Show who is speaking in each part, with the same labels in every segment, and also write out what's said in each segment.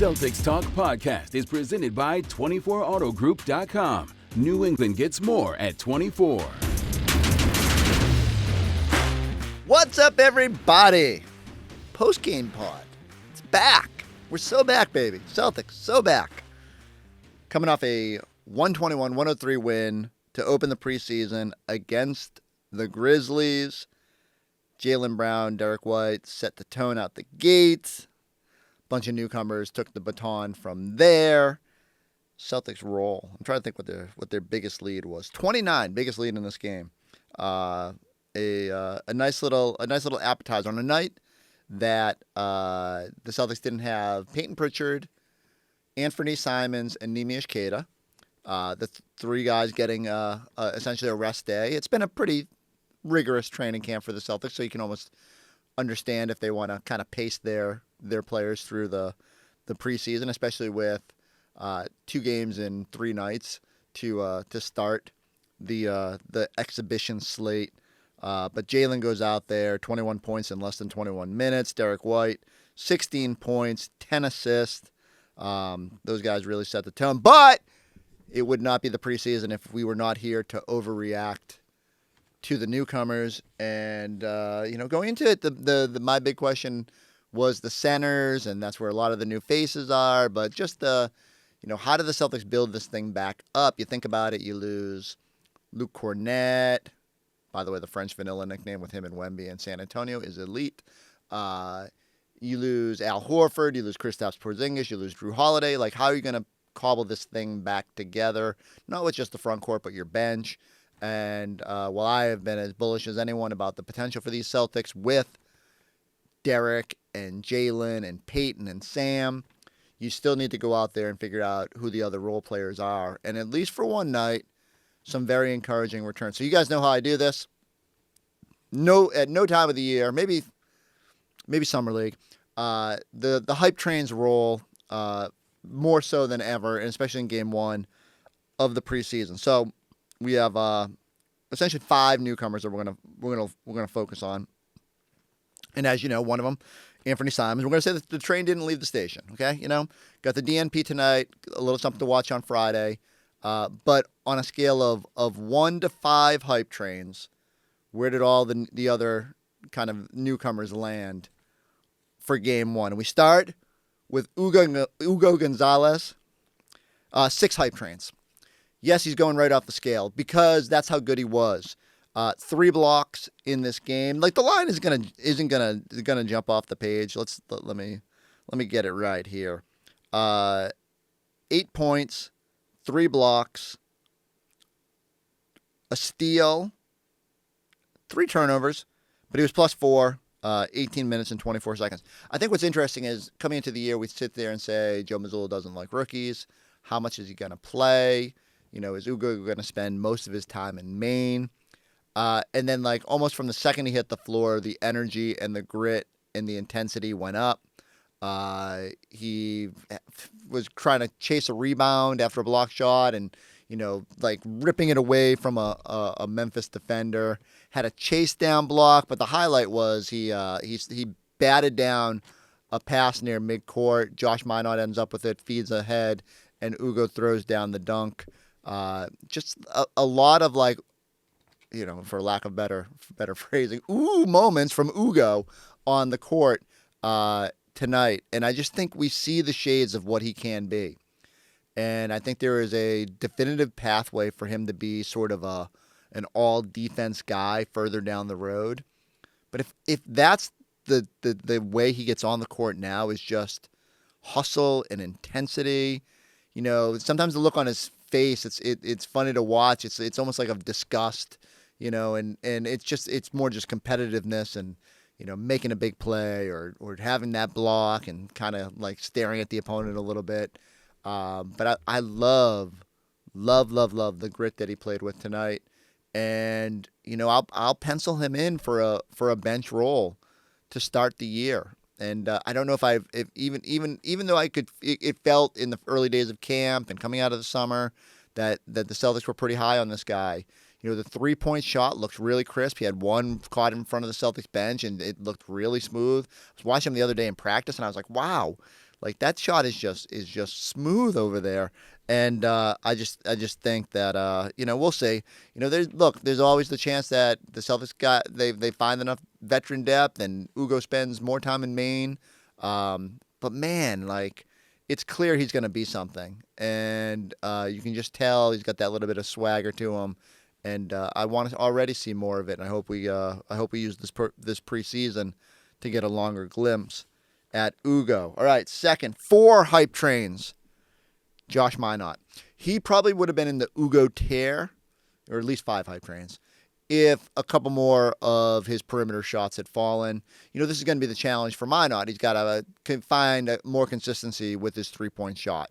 Speaker 1: Celtics Talk podcast is presented by 24autogroup.com. New England gets more at 24.
Speaker 2: What's up, everybody? Postgame pod. It's back. We're so back, baby. Celtics, so back. Coming off a 121-103 win to open the preseason against the Grizzlies. Jaylen Brown, Derek White set the tone out the gate. Bunch of newcomers took the baton from there. Celtics roll. I'm trying to think what their biggest lead was. 29, biggest lead in this game. A nice little appetizer on a night that the Celtics didn't have Peyton Pritchard, Anthony Simons, and Neemias Queta. The three guys getting essentially a rest day. It's been a pretty rigorous training camp for the Celtics, so you can almost understand if they want to kind of pace their players through the preseason, especially with 2 games in 3 nights to start the exhibition slate. But Jaylen goes out there, 21 points in less than 21 minutes. Derek White, 16 points, 10 assists. Those guys really set the tone. But it would not be the preseason if we were not here to overreact to the newcomers. And going into it, my big question was the centers, and that's where a lot of the new faces are. But just how do the Celtics build this thing back up? You think about it, you lose Luke Cornett. By the way, the French Vanilla nickname with him and Wemby in San Antonio is elite. You lose Al Horford, you lose Kristaps Porzingis, you lose Drew Holiday. Like, how are you going to cobble this thing back together? Not with just the front court, but your bench. And while I have been as bullish as anyone about the potential for these Celtics with Derek and Jaylen and Peyton and Sam, you still need to go out there and figure out who the other role players are. And at least for one night, some very encouraging returns. So you guys know how I do this. At no time of the year, maybe summer league, the hype trains roll more so than ever, and especially in game 1 of the preseason. So we have essentially 5 newcomers that we're gonna focus on. And as you know, one of them, Anthony Simons, we're going to say that the train didn't leave the station, okay? Got the DNP tonight, a little something to watch on Friday. But on a scale of 1 to 5 hype trains, where did all the other kind of newcomers land for game 1? And we start with Ugo Gonzalez, 6 hype trains. Yes, he's going right off the scale because that's how good he was. 3 blocks in this game. Like, the line isn't gonna jump off the page. Let me get it right here. 8 points, 3 blocks, a steal, 3 turnovers, but he was +4, 18 minutes and 24 seconds. I think what's interesting is coming into the year, we sit there and say Joe Mazzulla doesn't like rookies. How much is he going to play? Is Ugo going to spend most of his time in Maine? And then, like, almost from the second he hit the floor, the energy and the grit and the intensity went up. He was trying to chase a rebound after a block shot and, ripping it away from a Memphis defender. Had a chase down block, but the highlight was he batted down a pass near midcourt. Josh Minot ends up with it, feeds ahead, and Ugo throws down the dunk. Just a lot of, like, for lack of better phrasing, moments from Ugo on the court tonight. And I just think we see the shades of what he can be. And I think there is a definitive pathway for him to be sort of an all-defense guy further down the road. But if that's the way he gets on the court now is just hustle and intensity, sometimes the look on his face, it's funny to watch. It's almost like of disgust, and it's more just competitiveness and, making a big play or having that block and kind of like staring at the opponent a little bit. But I love the grit that he played with tonight. And, I'll pencil him in for a bench role to start the year. And I don't know if even though it felt in the early days of camp and coming out of the summer that the Celtics were pretty high on this guy. The 3-point shot looked really crisp. He had one caught in front of the Celtics bench, and it looked really smooth. I was watching him the other day in practice, and I was like, wow, Like that shot is just smooth over there. And I just think that we'll see. There's always the chance that the Celtics they find enough veteran depth and Ugo spends more time in Maine. But man, like it's clear he's going to be something, and you can just tell he's got that little bit of swagger to him. And I want to already see more of it. And I hope we use this preseason to get a longer glimpse at Ugo. All right, second, 4 hype trains. Josh Minot. He probably would have been in the Ugo tier, or at least 5 hype trains, if a couple more of his perimeter shots had fallen. This is going to be the challenge for Minot. He's got to find more consistency with his three-point shot.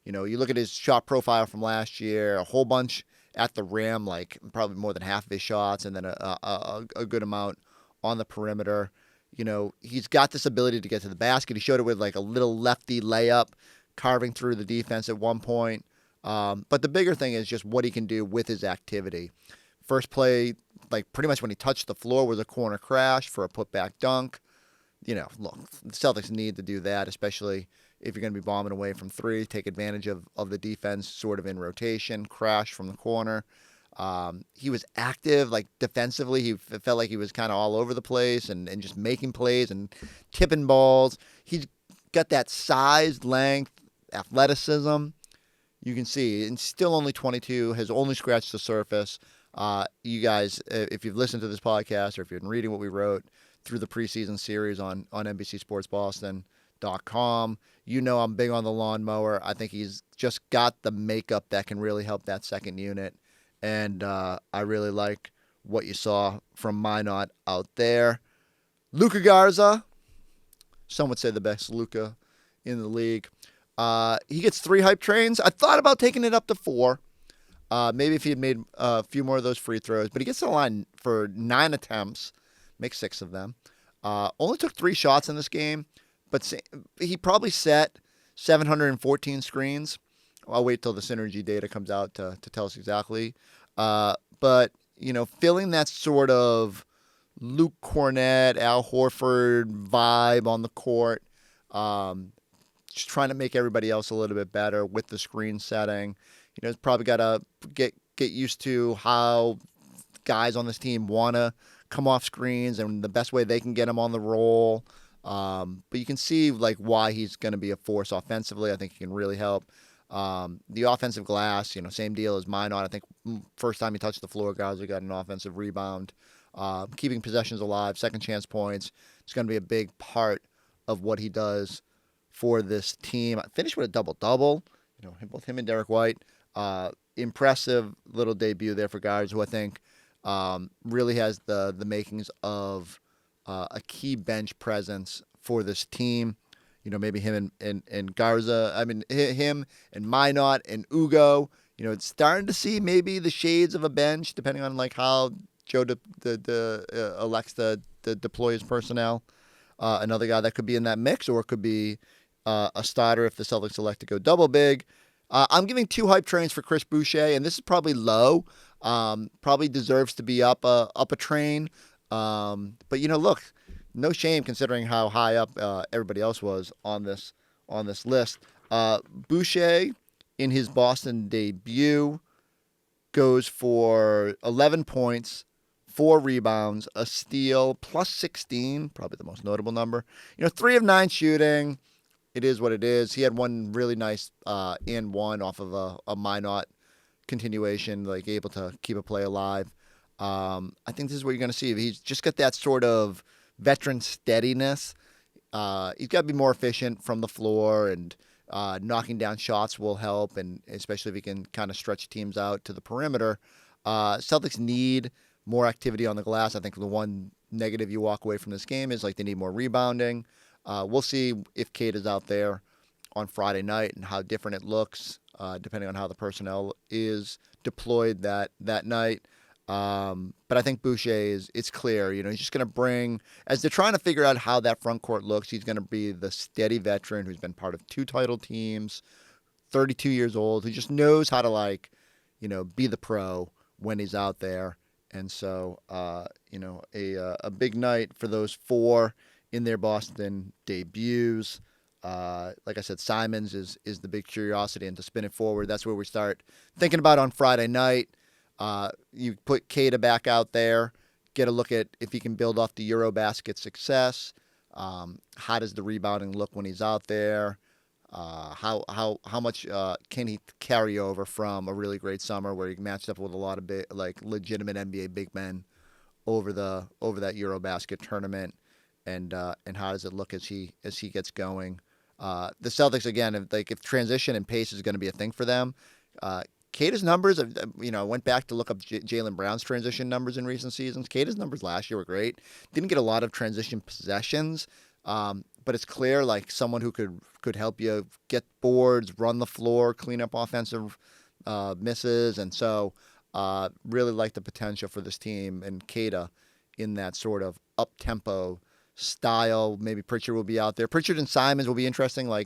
Speaker 2: You look at his shot profile from last year, a whole bunch at the rim, like probably more than half of his shots, and then a good amount on the perimeter. He's got this ability to get to the basket. He showed it with like a little lefty layup, carving through the defense at one point. But the bigger thing is just what he can do with his activity. First play, like pretty much when he touched the floor, was a corner crash for a putback dunk. Look, the Celtics need to do that, especially if you're going to be bombing away from 3, take advantage of the defense sort of in rotation, crash from the corner. He was active, like defensively. He felt like he was kind of all over the place and just making plays and tipping balls. He's got that size, length, athleticism. You can see, and still only 22, has only scratched the surface. You guys, if you've listened to this podcast or if you've been reading what we wrote through the preseason series on NBCSportsBoston.com, I'm big on the lawnmower. I think he's just got the makeup that can really help that second unit. And I really like what you saw from Minot out there. Luka Garza, some would say the best Luka in the league. He gets 3 hype trains. I thought about taking it up to 4. Maybe if he had made a few more of those free throws. But he gets to the line for 9 attempts, makes 6 of them. Only took 3 shots in this game, but he probably set 714 screens. I'll wait till the synergy data comes out to tell us exactly. But, filling that sort of Luke Cornett, Al Horford vibe on the court, just trying to make everybody else a little bit better with the screen setting. He's probably got to get used to how guys on this team want to come off screens and the best way they can get him on the roll. But you can see like why he's going to be a force offensively. I think he can really help. The offensive glass, same deal as Minot. I think first time he touched the floor, guys, we got an offensive rebound. Keeping possessions alive, second chance points. It's going to be a big part of what he does for this team. Finished with a double-double. Both him and Derek White. Impressive little debut there for guys who I think really has the makings of a key bench presence for this team. Maybe him and Garza. I mean, him and Minot and Ugo. It's starting to see maybe the shades of a bench, depending on like how Joe elects to deploy his personnel. Another guy that could be in that mix, or it could be a starter if the Celtics elect to go double big. I'm giving 2 hype trains for Chris Boucher, and this is probably low. Probably deserves to be up a train. But look, no shame considering how high up everybody else was on this list. Boucher, in his Boston debut, goes for 11 points, 4 rebounds, a steal, plus 16, probably the most notable number. 3 of 9 shooting. It is what it is. He had one really nice and one off of a Minot continuation, like able to keep a play alive. I think this is what you're going to see. He's just got that sort of veteran steadiness. He's got to be more efficient from the floor, and knocking down shots will help, and especially if he can kind of stretch teams out to the perimeter. Celtics need more activity on the glass. I think the one negative you walk away from this game is like they need more rebounding. We'll see if Kate is out there on Friday night and how different it looks, depending on how the personnel is deployed that night. But I think Boucher it's clear, he's just going to bring, as they're trying to figure out how that front court looks, he's going to be the steady veteran who's been part of 2 title teams, 32 years old, who just knows how to be the pro when he's out there. And so, a big night for those 4 in their Boston debuts. Like I said, Simons is the big curiosity, and to spin it forward, that's where we start thinking about on Friday night. You put Keita back out there, get a look at if he can build off the Eurobasket success. How does the rebounding look when he's out there? How much can he carry over from a really great summer where he matched up with a lot of legitimate NBA big men over that Eurobasket tournament, and how does it look as he gets going? The Celtics, again, if transition and pace is going to be a thing for them, Keita's numbers, I went back to look up Jaylen Brown's transition numbers in recent seasons. Keita's numbers last year were great. Didn't get a lot of transition possessions, but it's clear like someone who could help you get boards, run the floor, clean up offensive misses, and so really like the potential for this team and Keita in that sort of up-tempo style. Maybe Pritchard will be out there. Pritchard and Simons will be interesting. Do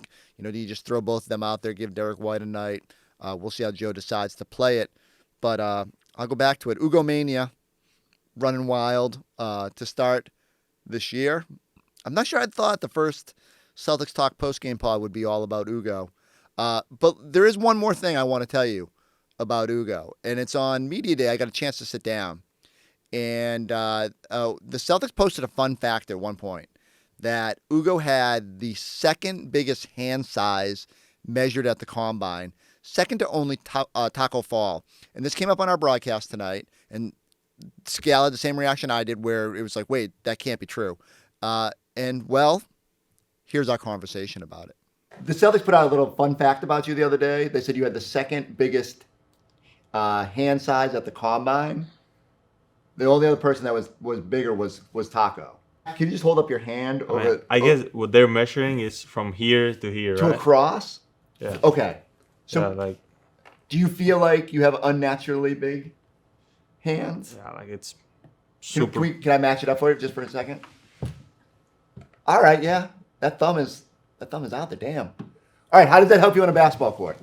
Speaker 2: you just throw both of them out there, give Derek White a night? We'll see how Joe decides to play it. But I'll go back to it. Ugo Mania running wild to start this year. I'm not sure I thought the first Celtics Talk postgame pod would be all about Ugo. But there is one more thing I want to tell you about Ugo. And it's on Media Day. I got a chance to sit down. And the Celtics posted a fun fact at one point that Ugo had the second biggest hand size measured at the combine, second to only Taco Fall. And this came up on our broadcast tonight, and Scala had the same reaction I did, where it was like, wait, that can't be true. Here's our conversation about it. The Celtics put out a little fun fact about you the other day. They said you had the second biggest hand size at the combine. The only other person that was bigger was Taco. Can you just hold up your hand over?
Speaker 3: I guess what they're measuring is from here to here,
Speaker 2: to
Speaker 3: right?
Speaker 2: across?
Speaker 3: Yeah.
Speaker 2: Okay. So,
Speaker 3: yeah,
Speaker 2: do you feel like you have unnaturally big hands?
Speaker 3: Yeah, it's super.
Speaker 2: Can I match it up for you just for a second? All right, yeah. That thumb is out there. Damn. All right, how does that help you on a basketball court?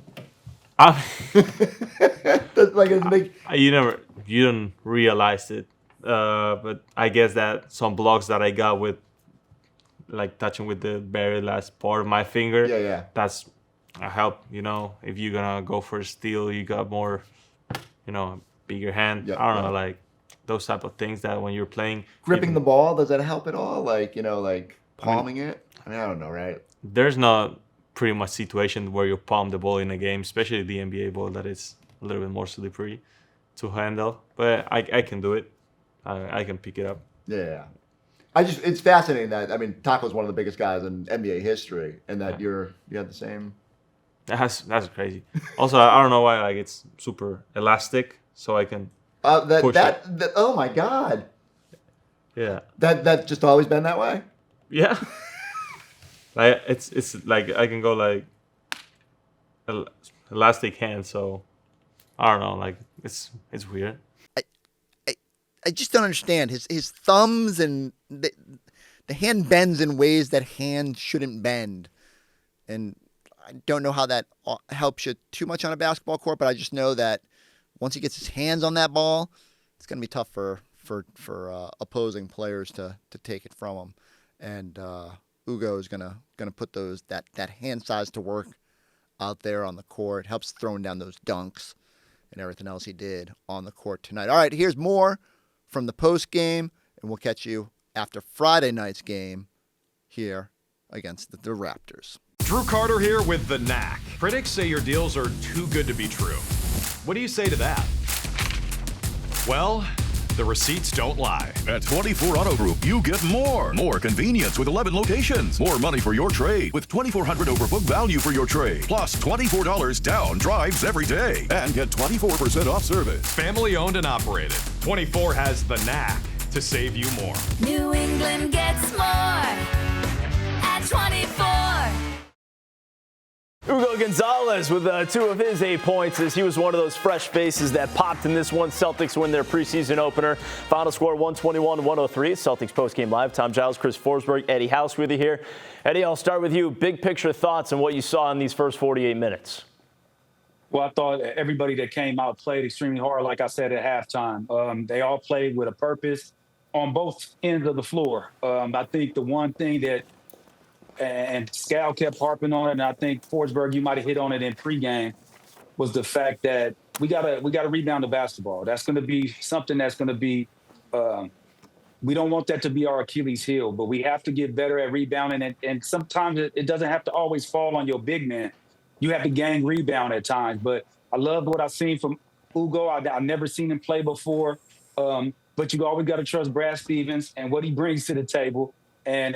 Speaker 3: You don't realize it, but I guess that some blocks that I got with, touching with the very last part of my finger.
Speaker 2: Yeah.
Speaker 3: That's a help. If you're gonna go for a steal, you got more, bigger hand.
Speaker 2: Yeah,
Speaker 3: I don't know, those type of things that when you're playing.
Speaker 2: Gripping the ball, does that help at all? Palming it? I don't know, right?
Speaker 3: There's not pretty much situation where you palm the ball in a game, especially the NBA ball that is a little bit more slippery to handle. But I can do it. I can pick it up.
Speaker 2: Yeah. It's fascinating that, Taco's one of the biggest guys in NBA history, and that you have the same.
Speaker 3: That's crazy. Also, I don't know why, it's super elastic, so I can push it.
Speaker 2: Oh my God.
Speaker 3: Yeah.
Speaker 2: That just always been that way?
Speaker 3: Yeah. It's I can go elastic hand, so I don't know, it's weird.
Speaker 2: I just don't understand his thumbs, and the hand bends in ways that hand shouldn't bend, and I don't know how that helps you too much on a basketball court. But I just know that once he gets his hands on that ball, it's going to be tough for opposing players to take it from him. And Ugo is gonna put that hand size to work out there on the court. Helps throwing down those dunks and everything else he did on the court tonight. All right, here's more from the post game, and we'll catch you after Friday night's game here against the Raptors.
Speaker 4: Drew Carter here with The Knack. Critics say your deals are too good to be true. What do you say to that? Well, the receipts don't lie.
Speaker 5: At 24 Auto Group, you get more. More convenience with 11 locations. More money for your trade with $2,400 over book value for your trade. Plus $24 down drives every day. And get 24% off service.
Speaker 4: Family owned and operated. 24 has The Knack to save you more.
Speaker 6: New England gets more at 24.
Speaker 7: Ugo Gonzalez with 2 of his 8 points as he was one of those fresh faces that popped in this one. Celtics win their preseason opener. Final score 121-103. Celtics postgame live. Tom Giles, Chris Forsberg, Eddie House with you here. Eddie, I'll start with you. Big picture thoughts on what you saw in these first 48 minutes.
Speaker 8: Well, I thought everybody that came out played extremely hard, like I said at halftime. They all played with a purpose on both ends of the floor. I think the one thing that and Scal kept harping on it, and I think Forsberg, you might have hit on it in pregame, was the fact that we gotta rebound the basketball. That's going to be something that's going to be. We don't want that to be our Achilles heel, but we have to get better at rebounding. And sometimes it doesn't have to always fall on your big man. You have to gang rebound at times. But I love what I've seen from Ugo. I've never seen him play before. But you always got to trust Brad Stevens and what he brings to the table. And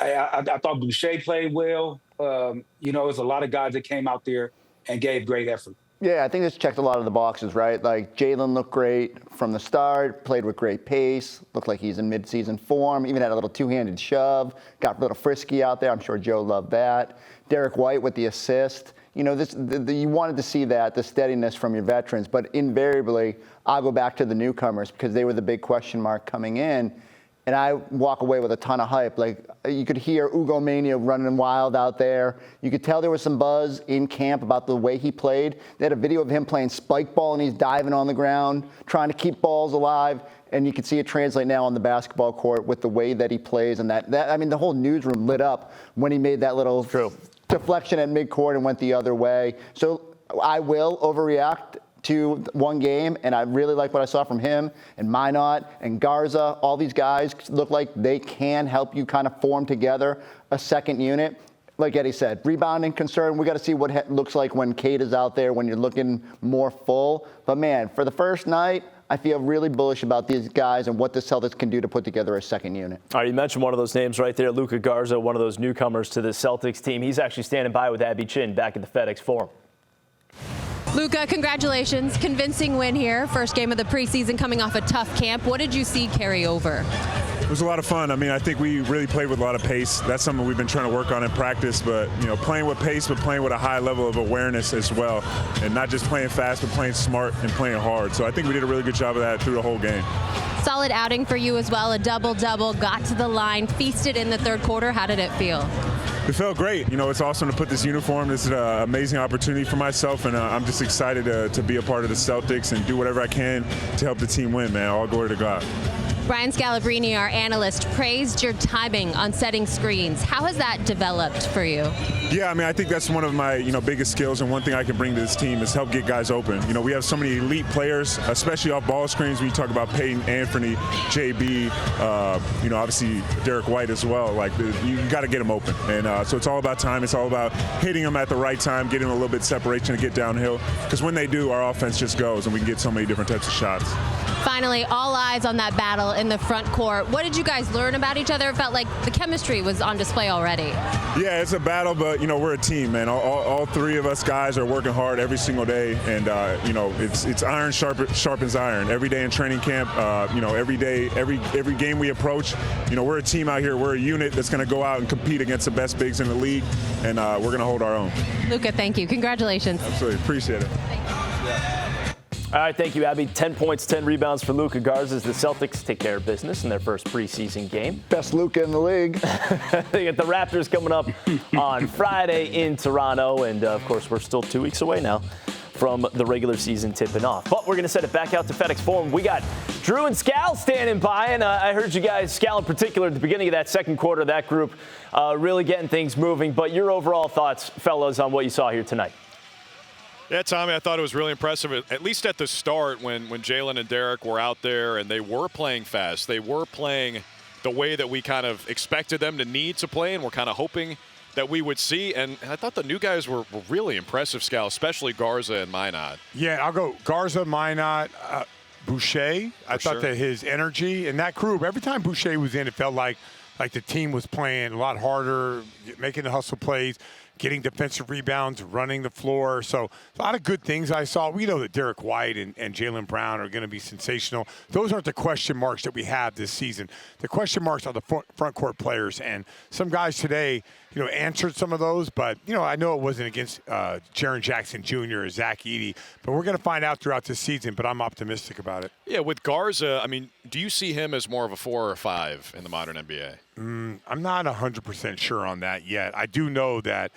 Speaker 8: I thought Boucher played well. There's a lot of guys that came out there and gave great effort.
Speaker 2: Yeah, I think this checked a lot of the boxes, right? Like, Jalen looked great from the start, played with great pace, looked like he's in mid-season form, even had a little two-handed shove, got a little frisky out there. I'm sure Joe loved that. Derek White with the assist. You wanted to see that, the steadiness from your veterans, but invariably, I'll go back to the newcomers because they were the big question mark coming in. And I walk away with a ton of hype. Like, you could hear Ugo Mania running wild out there. You could tell there was some buzz in camp about the way he played. They had a video of him playing spike ball, and he's diving on the ground, trying to keep balls alive. And you can see it translate now on the basketball court with the way that he plays. And the whole newsroom lit up when he made that little deflection at midcourt and went the other way. So I will overreact to one game, and I really like what I saw from him and Minot and Garza. All these guys look like they can help you kind of form together a second unit. Like Eddie said, rebounding concern, we got to see what it looks like when Kate is out there, when you're looking more full. But man, for the first night, I feel really bullish about these guys and what the Celtics can do to put together a second unit.
Speaker 7: All right, you mentioned one of those names right there, Luka Garza, one of those newcomers to the Celtics team. He's actually standing by with Abby Chin back at the FedEx Forum.
Speaker 9: Luka, congratulations. Convincing win here. First game of the preseason coming off a tough camp. What did you see carry over?
Speaker 10: It was a lot of fun. I think we really played with a lot of pace. That's something we've been trying to work on in practice, but playing with pace, but playing with a high level of awareness as well. And not just playing fast, but playing smart and playing hard. So I think we did a really good job of that through the whole game.
Speaker 9: Solid outing for you as well. A double-double, got to the line, feasted in the third quarter. How did it feel?
Speaker 10: It felt great. It's awesome to put this uniform. This is an amazing opportunity for myself, and I'm just excited to be a part of the Celtics and do whatever I can to help the team win, man. All glory to God.
Speaker 9: Brian Scalabrine, our analyst, praised your timing on setting screens. How has that developed for you?
Speaker 10: Yeah, I think that's one of my biggest skills, and one thing I can bring to this team is help get guys open. We have so many elite players, especially off ball screens. When you talk about Peyton, Anthony, JB, obviously Derek White as well. Like, you got to get them open, and so it's all about time. It's all about hitting them at the right time, getting them a little bit of separation to get downhill. Because when they do, our offense just goes, and we can get so many different types of shots.
Speaker 9: Finally, all eyes on that battle in the front court. What did you guys learn about each other? It felt like the chemistry was on display already.
Speaker 10: Yeah, it's a battle, but we're a team, man. All three of us guys are working hard every single day, and it's iron sharpens iron. Every day in training camp, every day, every game we approach, we're a team out here. We're a unit that's going to go out and compete against the best bigs in the league, and we're going to hold our own.
Speaker 9: Luka, thank you. Congratulations.
Speaker 10: Absolutely, appreciate it.
Speaker 7: All right, thank you, Abby. 10 points, 10 rebounds for Luka Garza as the Celtics take care of business in their first preseason game.
Speaker 2: Best Luka in the league.
Speaker 7: They get the Raptors coming up on Friday in Toronto, and of course, we're still 2 weeks away now from the regular season tipping off. But we're going to send it back out to FedEx Forum. We got Drew and Scal standing by, and I heard you guys, Scal in particular, at the beginning of that second quarter, that group really getting things moving. But your overall thoughts, fellas, on what you saw here tonight?
Speaker 4: Yeah, Tommy, I thought it was really impressive, at least at the start when Jalen and Derek were out there and they were playing fast. They were playing the way that we kind of expected them to need to play and we're kind of hoping that we would see. And I thought the new guys were really impressive, Scal, especially Garza and Minot.
Speaker 11: Yeah, I'll go Garza, Minot, Boucher. I thought that his energy and that group, every time Boucher was in, it felt like the team was playing a lot harder, making the hustle plays, getting defensive rebounds, running the floor. So a lot of good things I saw. We know that Derek White and Jaylen Brown are going to be sensational. Those aren't the question marks that we have this season. The question marks are the front court players. And some guys today, answered some of those. But, I know it wasn't against Jaren Jackson Jr. or Zach Edey. But we're going to find out throughout this season. But I'm optimistic about it.
Speaker 4: Yeah, with Garza, do you see him as more of a 4 or 5 in the modern NBA?
Speaker 11: I'm not 100% sure on that yet. I do know that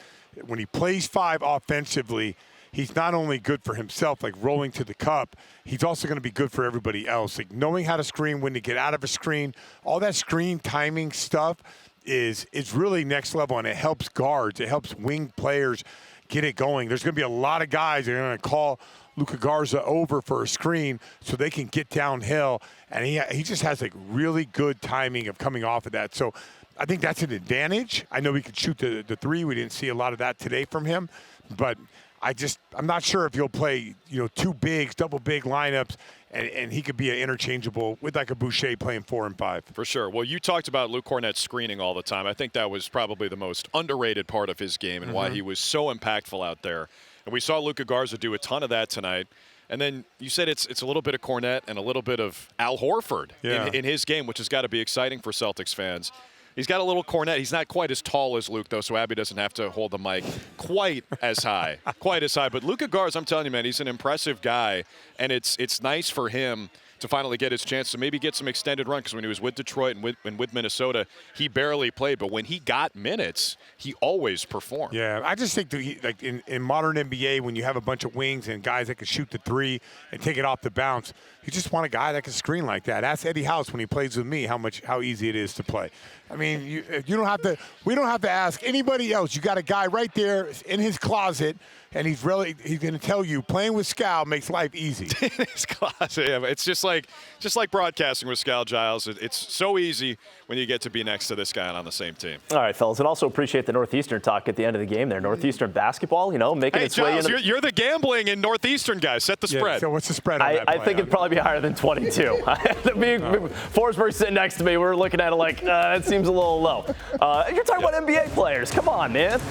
Speaker 11: when he plays 5 offensively, he's not only good for himself, like rolling to the cup, he's also going to be good for everybody else. Like knowing how to screen, when to get out of a screen, all that screen timing stuff, is really next level, and it helps guards. It helps wing players get it going. There's going to be a lot of guys that are going to call Luka Garza over for a screen so they can get downhill, and he just has like really good timing of coming off of that. So I think that's an advantage. I know he could shoot the three. We didn't see a lot of that today from him, but I'm not sure if he'll play, two bigs, double big lineups, and he could be an interchangeable with like a Boucher playing 4 and 5.
Speaker 4: For sure. Well, you talked about Luke Kornet screening all the time. I think that was probably the most underrated part of his game and why he was so impactful out there. And we saw Luka Garza do a ton of that tonight. And then you said it's a little bit of Kornet and a little bit of Al Horford in his game, which has got to be exciting for Celtics fans. He's got a little Kornet. He's not quite as tall as Luke, though, so Abby doesn't have to hold the mic quite as high. But Luka Garza, I'm telling you, man, he's an impressive guy, and it's nice for him to finally get his chance to maybe get some extended run, because when he was with Detroit and with Minnesota, he barely played. But when he got minutes, he always performed.
Speaker 11: Yeah, I just think that in modern NBA, when you have a bunch of wings and guys that can shoot the three and take it off the bounce, you just want a guy that can screen like that. Ask Eddie House when he plays with me how easy it is to play. I mean, you don't have to. We don't have to ask anybody else. You got a guy right there in his closet, and he's going to tell you playing with Scal makes life easy.
Speaker 4: In his closet, yeah, it's just like broadcasting with Scala Giles. It's so easy when you get to be next to this guy and on the same team.
Speaker 7: All right, fellas, and also appreciate the Northeastern talk at the end of the game there. Northeastern basketball, making its way into.
Speaker 4: You're the gambling in Northeastern guy. Set the spread.
Speaker 11: So what's the spread on that?
Speaker 7: I think it'd probably be higher than 22. Forsberg sitting next to me. We're looking at it like that seems a little low. You're talking about NBA players. Come on, man.